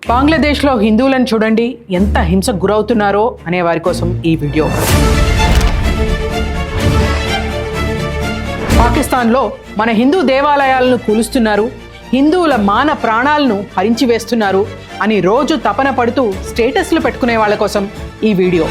బంగ్లాదేశ్లో హిందువులను చూడండి ఎంత హింసకు గురవుతున్నారో అనే వారి కోసం ఈ వీడియో. పాకిస్తాన్లో మన హిందూ దేవాలయాలను కూలుస్తున్నారు, హిందువుల మాన ప్రాణాలను హరించి వేస్తున్నారు అని రోజు తపన పడుతూ స్టేటస్లు పెట్టుకునే వాళ్ళ కోసం ఈ వీడియో.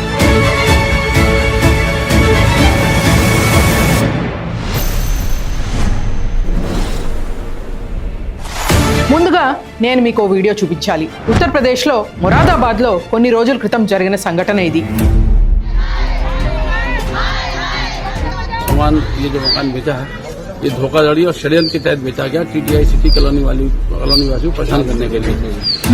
ముందుగా నేను మీకు వీడియో చూపించాలి. ఉత్తరప్రదేశ్లో మొరాదాబాద్లో కొన్ని రోజుల క్రితం జరిగిన సంఘటన ఇది. ये धोखाधड़ी और षड्यंत्र के तहत बेचा गया टीटीआई सिटी कॉलोनी वासियों को परेशान करने के लिए.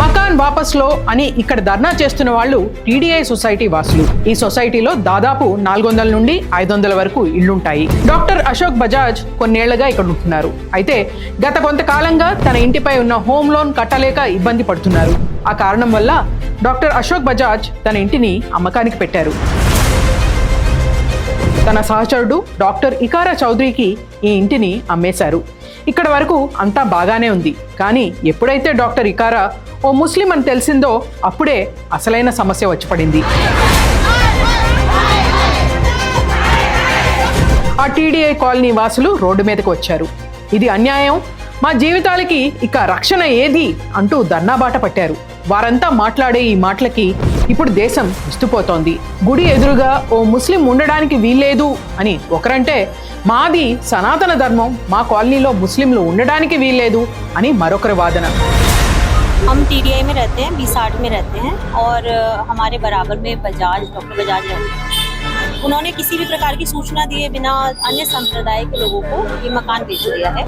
మకాన్ వాపస్లో అని ఇక్కడ ధర్నా చేస్తున్న వాళ్ళు టీడీఐ సొసైటీ వాసులు. ఈ సొసైటీలో దాదాపు 400 నుండి 500 వరకు ఇళ్లుంటాయి. డాక్టర్ అశోక్ బజాజ్ కొన్నేళ్లుగా ఇక్కడ ఉంటున్నారు. అయితే గత కొంతకాలంగా తన ఇంటిపై ఉన్న హోమ్ లోన్ కట్టలేక ఇబ్బంది పడుతున్నారు. ఆ కారణం వల్ల డాక్టర్ అశోక్ బజాజ్ తన ఇంటిని అమ్మకానికి పెట్టారు. తన సహచరుడు డాక్టర్ ఇకారా చౌదరికి ఈ ఇంటిని అమ్మేశారు. ఇక్కడ వరకు అంతా బాగానే ఉంది. కానీ ఎప్పుడైతే డాక్టర్ ఇకారా ఓ ముస్లిం అని తెలిసిందో అప్పుడే అసలైన సమస్య వచ్చి పడింది. ఆ టీడీఐ కాలనీ వాసులు రోడ్డు మీదకు వచ్చారు. ఇది అన్యాయం, మా జీవితాలకి ఇక రక్షణ ఏది అంటూ ధర్నాబాట పట్టారు. వారంతా మాట్లాడే ఈ మాటలకి ఇప్పుడు దేశం విస్తుపోతోంది. గుడి ఎదురుగా ఓ ముస్లిం ఉండడానికి వీల్లేదు అని ఒకరంటే, మాది సనాతన ధర్మం, మా కాలనీలో ముస్లింలు ఉండడానికి వీల్లేదు అని మరొకరి వాదన. हम टीडीआई में रहते हैं, B60 में रहते हैं और हमारे बराबर में डॉक्टर बजाज रहते हैं. उन्होंने किसी भी प्रकार की सूचना दिए बिना अन्य संप्रदाय के लोगों को ये मकान बेच दिया है.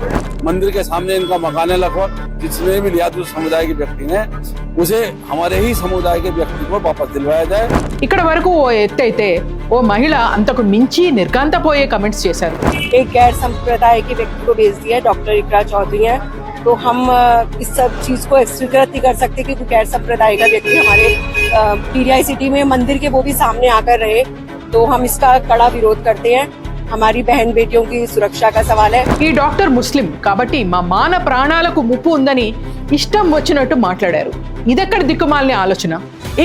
मंदिर के सामने इनका मकान है. लगभग जिसने भी लिया तो समुदाय के व्यक्ति ने उसे हमारे ही समुदाय के व्यक्ति को वापस दिलवाया जाए. ఇక్కడ వరకు ఓ ఎత్తైతే ఓ మహిళ అంతకు మించి నిర్గాంతపోయే కమెంట్స్ చేశారు. एक गैर संप्रदाय के व्यक्ति को बेच दिया. डॉक्टर इकरा चौधरी है, तो हम इस सब चीज को स्वीकृत नहीं कर सकते कि गैर संप्रदाय का व्यक्ति हमारे टीडीआई सिटी में मंदिर के वो भी सामने आकर रहे, तो हम इसका कड़ा विरोध करते हैं. हमारी बहन बेटियों की सुरक्षा का सवाल है. ఈ డాక్టర్ ముస్లిం కాబట్టి మా మాన ప్రాణాలకు ముప్పు ఉందని ఇష్టం వచ్చినట్టు మాట్లాడారు. ఇదెక్కడ దిక్కుమాలిన ఆలోచన?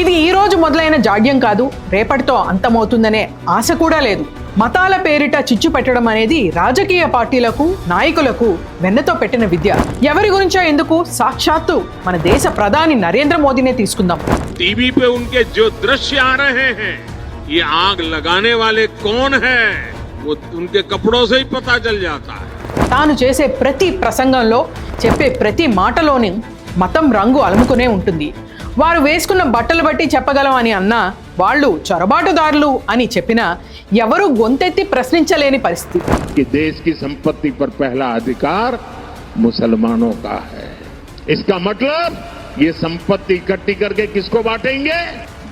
ఇది ఈ రోజు మొదలైన జాడ్యం కాదు, రేపటితో అంతమవుతుందనే ఆశ కూడా లేదు. మతాల పేరిట చిచ్చు పెట్టడం అనేది రాజకీయ పార్టీలకు, నాయకులకు వెన్నతో పెట్టిన విద్య. ఎవరి గురించో ఎందుకు, సాక్షాత్తు మన దేశ ప్రధాని నరేంద్ర మోదీనే తీసుకుందాం. टीवी पे उनके जो दृश्य आ रहे हैं, ये आग लगाने वाले कौन हैं, वो उनके कपड़ों से ही पता चल जाता है. తాను చేసే ప్రతి ప్రసంగంలో, చెప్పే ప్రతి మాటలోని మతం రంగు అలుముకునే ఉంటుంది. వారు వేసుకున్న బట్టలు బట్టి చెప్పగలం అని అన్నా, వాళ్ళు చొరబాటుదారులు అని చెప్పినా ఎవరూ గొంతెత్తి ప్రశ్నించలేని పరిస్థితి. कि देश की संपत्ति पर पहला अधिकार मुसलमानों का है. इसका मतलब ये संपत्ति इकट्ठी करके किसको बांटेंगे?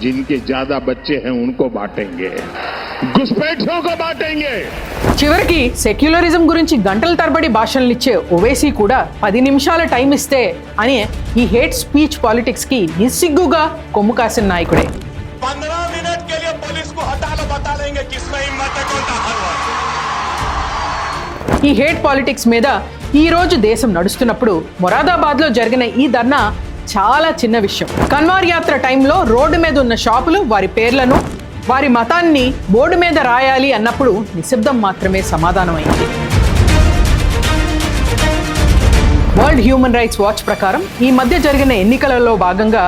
जिनके ज्यादा बच्चे हैं उनको बांटेंगे, घुसपैठियों को बांटेंगे. చివరికి సెక్యులరిజం గురించి గంటల తరబడి భాషలు ఇచ్చే ఓవైసీ కూడా 10 నిమిషాల టైం ఇస్తే అని ఈ హేట్ స్పీచ్ పాలిటిక్స్ కి నిస్సిగ్గుగా కొమ్ము కాసిన నాయకుడే. 15 मिनट के लिए पुलिस को हटा लो, बता देंगे किसमें हिम्मत है, कौन ताकतवर है. ఈ హేట్ పాలిటిక్స్ మీద ఈ రోజు దేశం నడుస్తున్నప్పుడు మొరాదాబాద్లో జరిగిన ఈ ధర్నా చాలా చిన్న విషయం. కన్వార్ యాత్ర టైంలో రోడ్డు మీద ఉన్న షాపులు వారి పేర్లను, వారి మతాన్ని బోర్డు మీద రాయాలి అన్నప్పుడు నిశ్శబ్దం మాత్రమే సమాధానమైంది. వరల్డ్ హ్యూమన్ రైట్స్ వాచ్ ప్రకారం ఈ మధ్య జరిగిన ఎన్నికలలో భాగంగా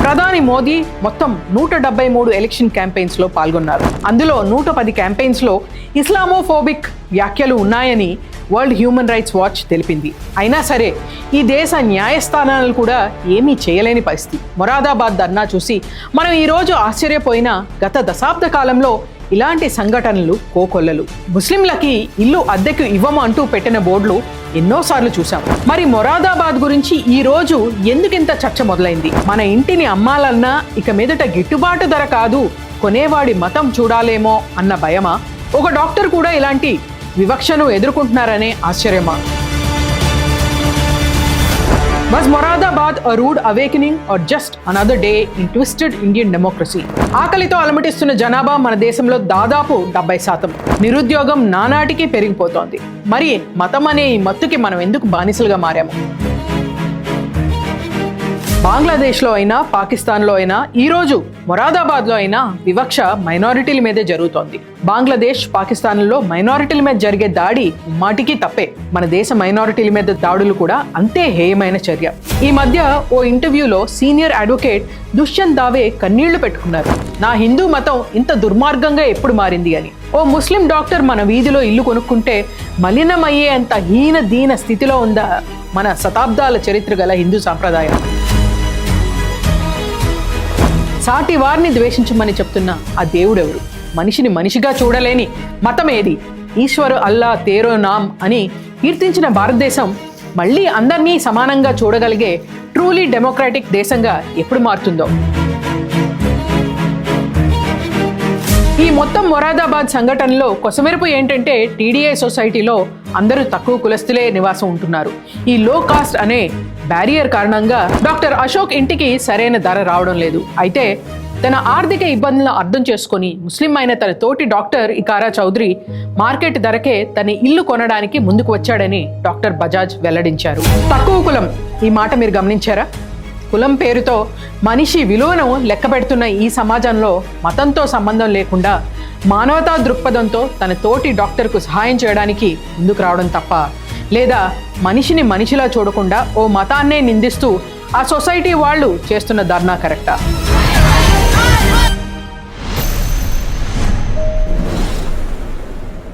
ప్రధాని మోదీ మొత్తం 173 ఎలక్షన్ క్యాంపెయిన్స్ లో పాల్గొన్నారు. అందులో 110 క్యాంపెయిన్స్ లో ఇస్లామోఫోబిక్ వ్యాఖ్యలు ఉన్నాయని వరల్డ్ హ్యూమన్ రైట్స్ వాచ్ తెలిపింది. అయినా సరే ఈ దేశ న్యాయస్థానాలు కూడా ఏమీ చేయలేని పరిస్థితి. మొరాదాబాద్ ధర్నా చూసి మనం ఈరోజు ఆశ్చర్యపోయినా గత దశాబ్ద కాలంలో ఇలాంటి సంఘటనలు కోకొల్లలు. ముస్లింలకి ఇల్లు అద్దెకు ఇవ్వము అంటూ పెట్టిన బోర్డులు ఎన్నోసార్లు చూసాం. మరి మొరాదాబాద్ గురించి ఈ రోజు ఎందుకింత చర్చ మొదలైంది? మన ఇంటిని అమ్మాలన్నా ఇక మీదట గిట్టుబాటు ధర కాదు, కొనేవాడి మతం చూడాలేమో అన్న భయమా? ఒక డాక్టర్ కూడా ఇలాంటి వివక్షను ఎదుర్కొంటున్నారనే ఆశ్చర్యమా? Was Moradabad a rude awakening or just another day in twisted Indian democracy? ఆకలితో అలమటిస్తున్న జనాభా మన దేశంలో దాదాపు 70%. నిరుద్యోగం నానాటికి పెరిగిపోతోంది. మరి మతం అనే ఈ మత్తుకి మనం ఎందుకు బానిసలుగా మారాము? బంగ్లాదేశ్లో అయినా పాకిస్తాన్లో అయినా ఈరోజు మొరాదాబాద్లో అయినా వివక్ష మైనారిటీల మీదే జరుగుతోంది. బంగ్లాదేశ్ పాకిస్తాన్లో మైనారిటీల మీద జరిగే దాడి మాటికి తప్పే. మన దేశ మైనారిటీల మీద దాడులు కూడా అంతే హేయమైన చర్య. ఈ మధ్య ఓ ఇంటర్వ్యూలో సీనియర్ అడ్వకేట్ దుష్యంత్ దావే కన్నీళ్లు పెట్టుకున్నారు. నా హిందూ మతం ఇంత దుర్మార్గంగా ఎప్పుడు మారింది అని. ఓ ముస్లిం డాక్టర్ మన వీధిలో ఇల్లు కొనుక్కుంటే మలినమయ్యే అంత హీన దీన స్థితిలో ఉందా మన శతాబ్దాల చరిత్ర గల హిందూ సాంప్రదాయం? సాటి వారిని ద్వేషించమని చెప్తున్న ఆ దేవుడెవరు? మనిషిని మనిషిగా చూడలేని మతం ఏది? ఈశ్వరు అల్లా తేరో నామ్ అని కీర్తించిన భారతదేశం మళ్ళీ అందరినీ సమానంగా చూడగలిగే ట్రూలీ డెమోక్రాటిక్ దేశంగా ఎప్పుడు మారుతుందో. ఈ మొత్తం మొరాదాబాద్ సంఘటనలో కొసమెరుపు ఏంటంటే టీడీఐ సొసైటీలో అందరూ తక్కువ కులస్తులే నివాసం ఉంటున్నారు. ఈ లో కాస్ట్ అనే బ్యారియర్ కారణంగా డాక్టర్ అశోక్ ఇంటికి సరైన ధర రావడం లేదు. అయితే తన ఆర్థిక ఇబ్బందులను అర్థం చేసుకుని ముస్లిం అయిన తన తోటి డాక్టర్ ఇకారా చౌదరి మార్కెట్ ధరకే తన ఇల్లు కొనడానికి ముందుకు వచ్చాడని డాక్టర్ బజాజ్ వెల్లడించారు. తక్కువ కులం, ఈ మాట మీరు గమనించారా? కులం పేరుతో మనిషి విలువను లెక్క పెడుతున్న ఈ సమాజంలో మతంతో సంబంధం లేకుండా మానవతా దృక్పథంతో తన తోటి డాక్టర్కు సహాయం చేయడానికి ముందుకు రావడం తప్ప, లేదా మనిషిని మనిషిలా చూడకుండా ఓ మతాన్నే నిందిస్తూ ఆ సొసైటీ వాళ్ళు చేస్తున్న ధర్నా కరెక్టా?